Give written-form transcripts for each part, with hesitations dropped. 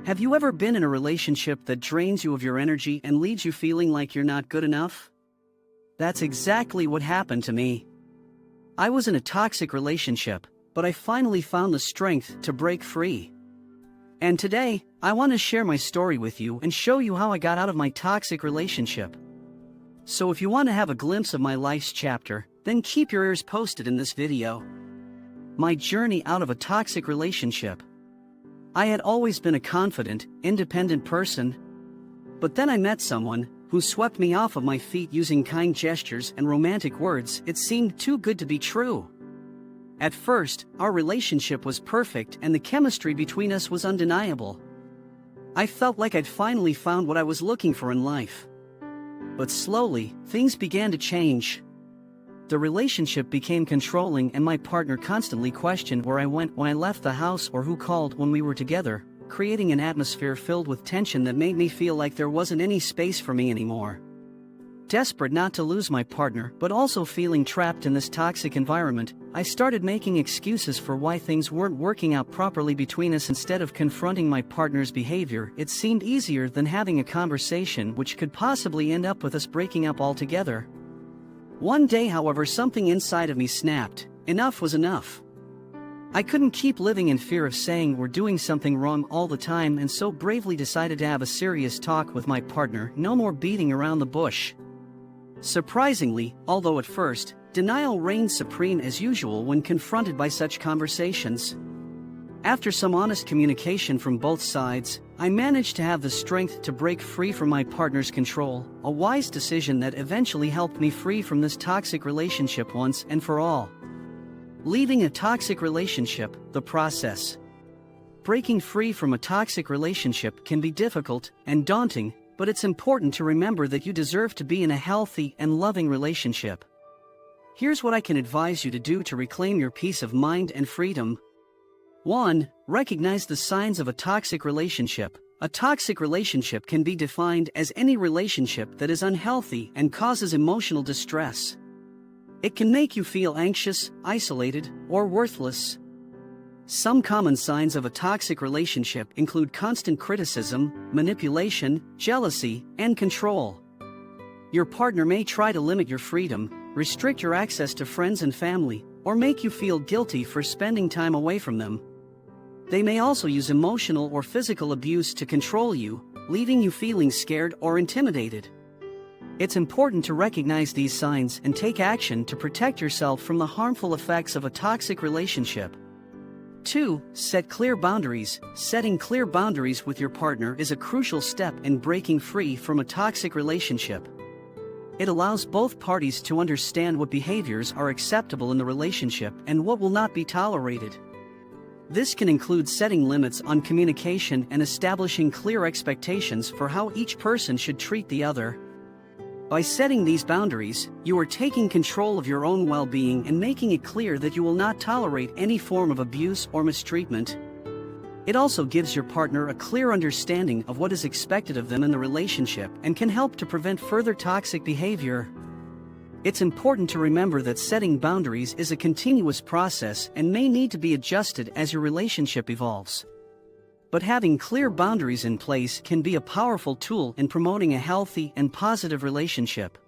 Have you ever been in a relationship that drains you of your energy and leaves you feeling like you're not good enough? That's exactly what happened to me. I was in a toxic relationship, but I finally found the strength to break free. And today, I want to share my story with you and show you how I got out of my toxic relationship. So if you want to have a glimpse of my life's chapter, then keep your ears posted in this video. My journey out of a toxic relationship. I had always been a confident, independent person. But then I met someone who swept me off of my feet using kind gestures and romantic words. It seemed too good to be true. At first, our relationship was perfect and the chemistry between us was undeniable. I felt like I'd finally found what I was looking for in life. But slowly, things began to change. The relationship became controlling and my partner constantly questioned where I went when I left the house or who called when we were together, creating an atmosphere filled with tension that made me feel like there wasn't any space for me anymore. Desperate not to lose my partner but also feeling trapped in this toxic environment, I started making excuses for why things weren't working out properly between us. Instead of confronting my partner's behavior, it seemed easier than having a conversation which could possibly end up with us breaking up altogether. One day, however, something inside of me snapped. Enough was enough. I couldn't keep living in fear of saying we're doing something wrong all the time, and so bravely decided to have a serious talk with my partner. No more beating around the bush. Surprisingly, although at first, denial reigned supreme as usual when confronted by such conversations. After some honest communication from both sides, I managed to have the strength to break free from my partner's control, a wise decision that eventually helped me free from this toxic relationship once and for all. Leaving a toxic relationship, the process. Breaking free from a toxic relationship can be difficult and daunting, but it's important to remember that you deserve to be in a healthy and loving relationship. Here's what I can advise you to do to reclaim your peace of mind and freedom. 1. Recognize the signs of a toxic relationship. A toxic relationship can be defined as any relationship that is unhealthy and causes emotional distress. It can make you feel anxious, isolated, or worthless. Some common signs of a toxic relationship include constant criticism, manipulation, jealousy, and control. Your partner may try to limit your freedom, restrict your access to friends and family, or make you feel guilty for spending time away from them. They may also use emotional or physical abuse to control you, leaving you feeling scared or intimidated. It's important to recognize these signs and take action to protect yourself from the harmful effects of a toxic relationship. 2. Set clear boundaries. Setting clear boundaries with your partner is a crucial step in breaking free from a toxic relationship. It allows both parties to understand what behaviors are acceptable in the relationship and what will not be tolerated. This can include setting limits on communication and establishing clear expectations for how each person should treat the other. By setting these boundaries, you are taking control of your own well-being and making it clear that you will not tolerate any form of abuse or mistreatment. It also gives your partner a clear understanding of what is expected of them in the relationship and can help to prevent further toxic behavior. It's important to remember that setting boundaries is a continuous process and may need to be adjusted as your relationship evolves. But having clear boundaries in place can be a powerful tool in promoting a healthy and positive relationship.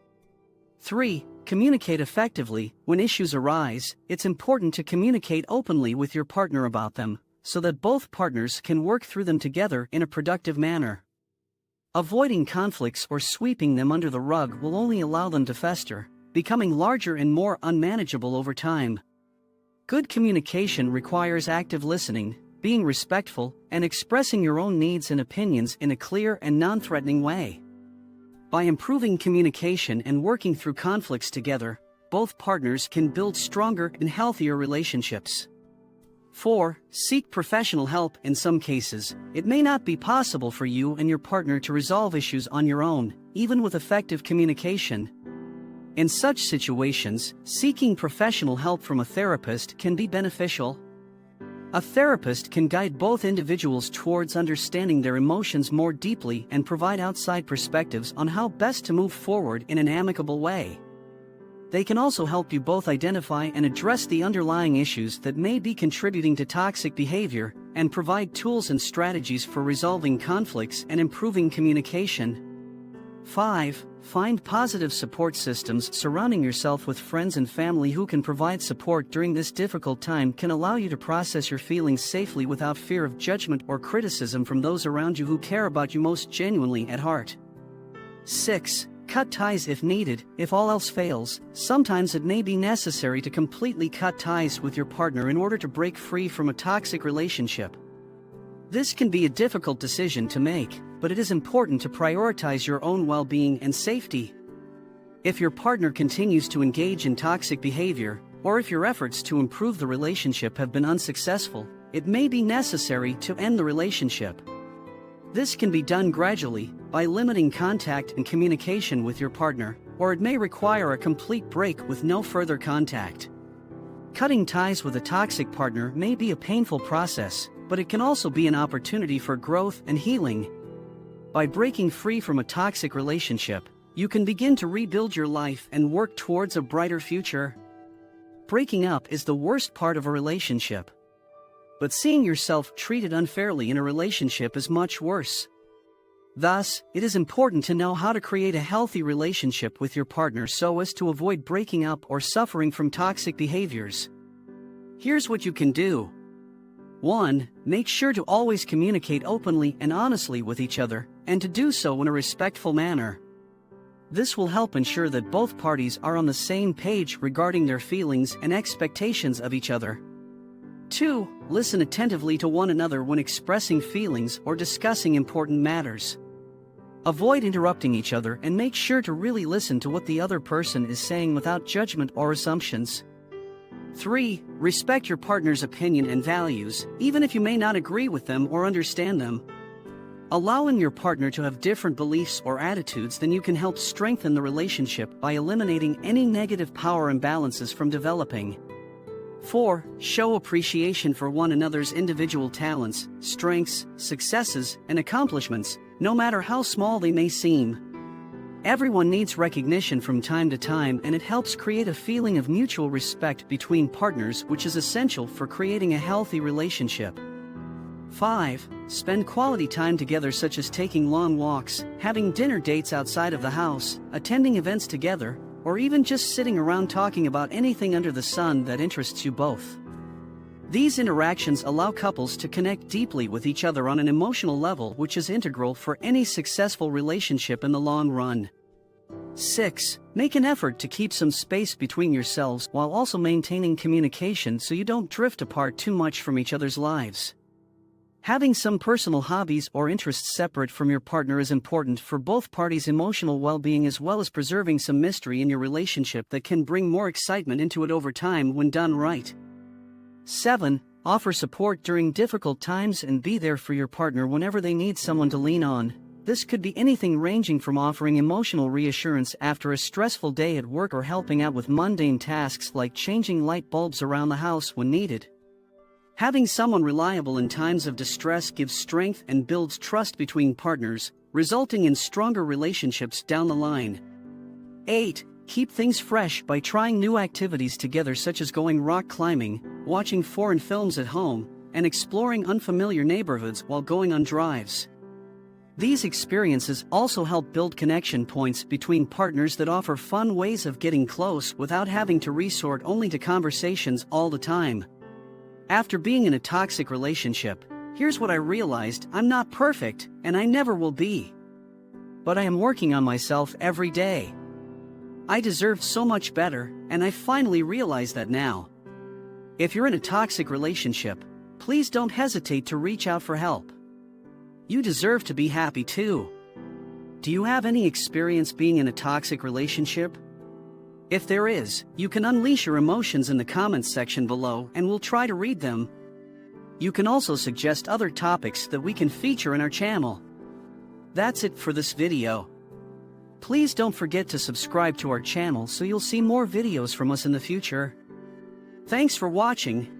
3. Communicate effectively. When issues arise, it's important to communicate openly with your partner about them, so that both partners can work through them together in a productive manner. Avoiding conflicts or sweeping them under the rug will only allow them to fester, becoming larger and more unmanageable over time. Good communication requires active listening, being respectful, and expressing your own needs and opinions in a clear and non-threatening way. By improving communication and working through conflicts together, both partners can build stronger and healthier relationships. 4. Seek professional help. In some cases, it may not be possible for you and your partner to resolve issues on your own, even with effective communication. In such situations, seeking professional help from a therapist can be beneficial. A therapist can guide both individuals towards understanding their emotions more deeply and provide outside perspectives on how best to move forward in an amicable way. They can also help you both identify and address the underlying issues that may be contributing to toxic behavior, and provide tools and strategies for resolving conflicts and improving communication. 5. Find positive support systems. Surrounding yourself with friends and family who can provide support during this difficult time can allow you to process your feelings safely without fear of judgment or criticism from those around you who care about you most genuinely at heart. 6. Cut ties if needed. If all else fails, sometimes it may be necessary to completely cut ties with your partner in order to break free from a toxic relationship. This can be a difficult decision to make, but it is important to prioritize your own well-being and safety. If your partner continues to engage in toxic behavior, or if your efforts to improve the relationship have been unsuccessful, it may be necessary to end the relationship. This can be done gradually, by limiting contact and communication with your partner, or it may require a complete break with no further contact. Cutting ties with a toxic partner may be a painful process, but it can also be an opportunity for growth and healing. By breaking free from a toxic relationship, you can begin to rebuild your life and work towards a brighter future. Breaking up is the worst part of a relationship. But seeing yourself treated unfairly in a relationship is much worse. Thus, it is important to know how to create a healthy relationship with your partner so as to avoid breaking up or suffering from toxic behaviors. Here's what you can do. 1. Make sure to always communicate openly and honestly with each other, and to do so in a respectful manner. This will help ensure that both parties are on the same page regarding their feelings and expectations of each other. 2. Listen attentively to one another when expressing feelings or discussing important matters. Avoid interrupting each other and make sure to really listen to what the other person is saying without judgment or assumptions. 3. Respect your partner's opinion and values, even if you may not agree with them or understand them. Allowing your partner to have different beliefs or attitudes than you can help strengthen the relationship by eliminating any negative power imbalances from developing. 4. Show appreciation for one another's individual talents, strengths, successes, and accomplishments, no matter how small they may seem. Everyone needs recognition from time to time, and it helps create a feeling of mutual respect between partners, which is essential for creating a healthy relationship. 5. Spend quality time together, such as taking long walks, having dinner dates outside of the house, attending events together, or even just sitting around talking about anything under the sun that interests you both. These interactions allow couples to connect deeply with each other on an emotional level, which is integral for any successful relationship in the long run. 6. Make an effort to keep some space between yourselves while also maintaining communication so you don't drift apart too much from each other's lives. Having some personal hobbies or interests separate from your partner is important for both parties' emotional well-being, as well as preserving some mystery in your relationship that can bring more excitement into it over time when done right. 7. Offer support during difficult times and be there for your partner whenever they need someone to lean on. This could be anything ranging from offering emotional reassurance after a stressful day at work or helping out with mundane tasks like changing light bulbs around the house when needed. Having someone reliable in times of distress gives strength and builds trust between partners, resulting in stronger relationships down the line. 8. Keep things fresh by trying new activities together, such as going rock climbing, watching foreign films at home, and exploring unfamiliar neighborhoods while going on drives. These experiences also help build connection points between partners that offer fun ways of getting close without having to resort only to conversations all the time. After being in a toxic relationship, here's what I realized: I'm not perfect, and I never will be. But I am working on myself every day. I deserve so much better, and I finally realize that now. If you're in a toxic relationship, please don't hesitate to reach out for help. You deserve to be happy too. Do you have any experience being in a toxic relationship? If there is, you can unleash your emotions in the comments section below and we'll try to read them. You can also suggest other topics that we can feature in our channel. That's it for this video. Please don't forget to subscribe to our channel so you'll see more videos from us in the future. Thanks for watching.